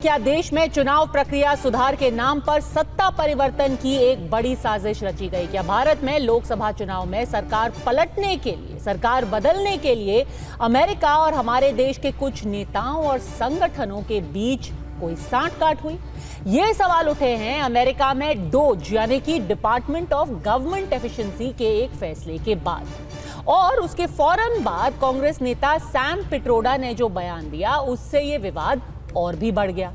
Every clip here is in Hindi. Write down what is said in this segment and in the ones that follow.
क्या देश में चुनाव प्रक्रिया सुधार के नाम पर सत्ता परिवर्तन की एक बड़ी साजिश रची गई? क्या भारत में लोकसभा चुनाव में सरकार पलटने के लिए, सरकार बदलने के लिए अमेरिका और हमारे देश के कुछ नेताओं और संगठनों के बीच कोई सांठ-गांठ हुई? ये सवाल उठे हैं अमेरिका में डोज यानी कि डिपार्टमेंट ऑफ गवर्नमेंट एफिशिएंसी के एक फैसले के बाद, और उसके फौरन बाद कांग्रेस नेता सैम पिट्रोडा ने जो बयान दिया उससे ये विवाद और भी बढ़ गया।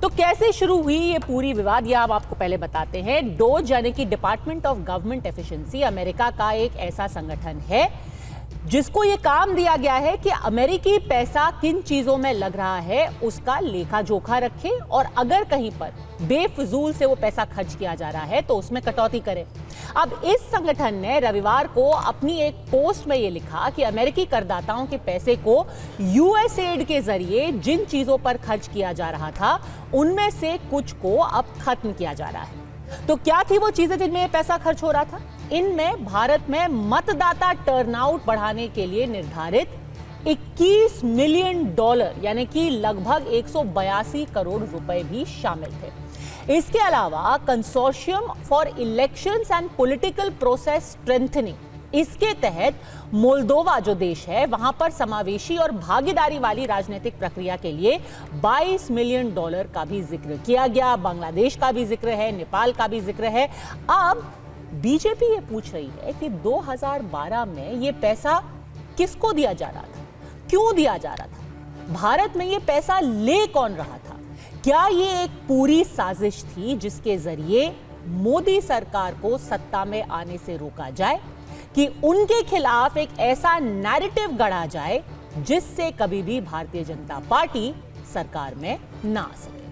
तो कैसे शुरू हुई ये पूरी विवाद, ये हम आपको पहले बताते हैं। डोज यानी कि department of government efficiency America का एक ऐसा संगठन है जिसको ये काम दिया गया है कि अमेरिकी पैसा किन चीजों में लग रहा है उसका लेखा जोखा रखे, और अगर कहीं पर बेफिजूल से वो पैसा खर्च किया जा रहा है तो उसमें कटौती करे। अब इस संगठन ने रविवार को अपनी एक पोस्ट में ये लिखा कि अमेरिकी करदाताओं के पैसे को यूएसएड के जरिए जिन चीजों पर खर्च किया जा रहा था उनमें से कुछ को अब खत्म किया जा रहा है। तो क्या थी वो चीजें जिनमें ये पैसा खर्च हो रहा था? इनमें भारत में मतदाता टर्नआउट बढ़ाने के लिए निर्धारित $21 मिलियन यानी कि लगभग 182 करोड़ रुपए भी शामिल थे। इसके अलावा consortium for elections and political process strengthening, इसके तहत मोल्दोवा जो देश है वहां पर समावेशी और भागीदारी वाली राजनीतिक प्रक्रिया के लिए $22 मिलियन का भी जिक्र किया गया। बांग्लादेश का भी जिक्र है, नेपाल का भी जिक्र है। अब बीजेपी ये पूछ रही है कि 2012 में ये पैसा किसको दिया जा रहा था, क्यों दिया जा रहा था, भारत में ये पैसा ले कौन रहा था? क्या ये एक पूरी साजिश थी जिसके जरिए मोदी सरकार को सत्ता में आने से रोका जाए, कि उनके खिलाफ एक ऐसा नैरेटिव गढ़ा जाए जिससे कभी भी भारतीय जनता पार्टी सरकार में ना आ सके?